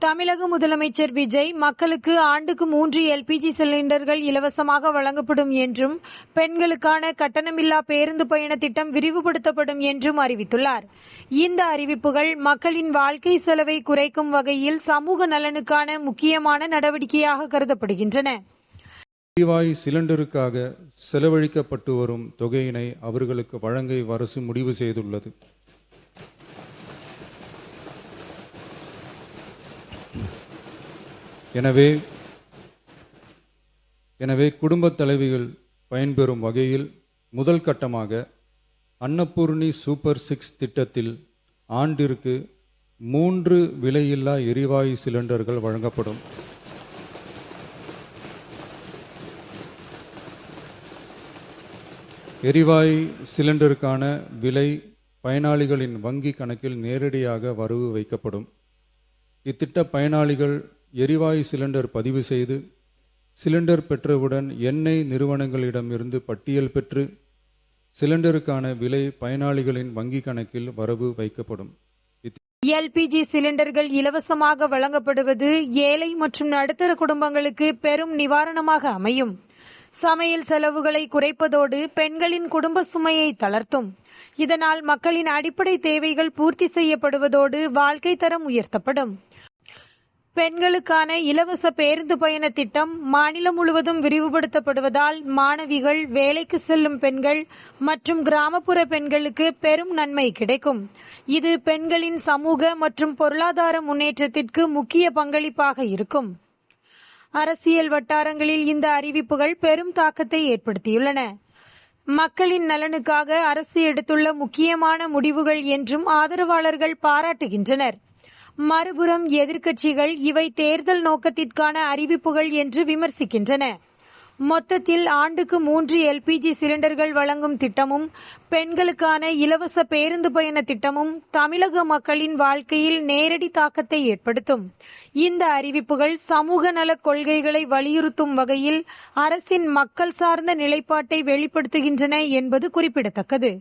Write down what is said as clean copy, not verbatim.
தமிழக முதலமைச்சர் விஜய் மக்களுக்கு ஆண்டுக்கு 3 எல்பிஜி சிலிண்டர்கள் இலவசமாக வழங்கப்படும் என்றும் பெண்களுக்கான கட்டணமில்லா பேருந்து பயண திட்டம் விரிவுபடுத்தப்படும் என்றும் அறிவித்துள்ளார். இந்த அறிவிப்புகள் மக்களின் வாழ்க்கை செலவை குறைக்கும் வகையில் சமூக நலனுக்கான முக்கியமான நடவடிக்கையாக கருதப்படுகின்றன. எரிவாயு சிலிண்டருக்காக செலவழிக்கப்பட்டு வரும் தொகையினை அவர்களுக்கு வழங்க அரசு முடிவு செய்துள்ளது. எனவே குடும்பத் தலைவிகள் பயன்பெறும் வகையில் முதல் கட்டமாக அன்னபூர்ணி சூப்பர் 6 திட்டத்தில் ஆண்டிற்கு 3 விலையில்லா எரிவாயு சிலிண்டர்கள் வழங்கப்படும். எரிவாயு சிலிண்டருக்கான விலை பயனாளிகளின் வங்கி கணக்கில் நேரடியாக வரவு வைக்கப்படும். இத்திட்ட பயனாளிகள் எரிவாயு சிலிண்டர் பதிவு செய்து சிலிண்டர் பெற்றவுடன் எண்ணெய் நிறுவனங்களிடமிருந்து பட்டியல் பெற்று சிலிண்டருக்கான விலை பயனாளிகளின் வங்கி கணக்கில் வரவு வைக்கப்படும். எல்பிஜி சிலிண்டர்கள் இலவசமாக வழங்கப்படுவது ஏழை மற்றும் நடுத்தர குடும்பங்களுக்கு பெரும் நிவாரணமாக அமையும். சமையல் செலவுகளை குறைப்பதோடு பெண்களின் குடும்ப சுமையை தளர்த்தும். இதனால் மக்களின் அடிப்படை தேவைகள் பூர்த்தி செய்யப்படுவதோடு வாழ்க்கை தரம் உயர்த்தப்படும். பெண்களுக்கான இலவச பேருந்து பயண திட்டம் மாநிலம் முழுவதும் விரிவுபடுத்தப்படுவதால் மாணவிகள், வேலைக்கு செல்லும் பெண்கள் மற்றும் கிராமப்புற பெண்களுக்கு பெரும் நன்மை கிடைக்கும். இது பெண்களின் சமூக மற்றும் பொருளாதார முன்னேற்றத்திற்கு முக்கிய பங்களிப்பாக இருக்கும். அரசியல் வட்டாரங்களில் இந்த அறிவிப்புகள் பெரும் தாக்கத்தை ஏற்படுத்தியுள்ளன. மக்களின் நலனுக்காக அரசு எடுத்துள்ள முக்கியமான முடிவுகள் என்றும் ஆதரவாளர்கள் பாராட்டுகின்றனர். மறுபுறம் எதிர்க்கட்சிகள் இவை தேர்தல் நோக்கத்திற்கான அறிவிப்புகள் என்று விமர்சிக்கின்றன. மொத்தத்தில் ஆண்டுக்கு 3 எல்பிஜி சிலிண்டர்கள் வழங்கும் திட்டமும் பெண்களுக்கான இலவச பேருந்து பயண திட்டமும் தமிழக மக்களின் வாழ்க்கையில் நேரடி தாக்கத்தை ஏற்படுத்தும். இந்த அறிவிப்புகள் சமூக நலக் கொள்கைகளை வலியுறுத்தும் வகையில் அரசின் மக்கள் சார்ந்த நிலைப்பாட்டை வெளிப்படுத்துகின்றன என்பது குறிப்பிடத்தக்கது.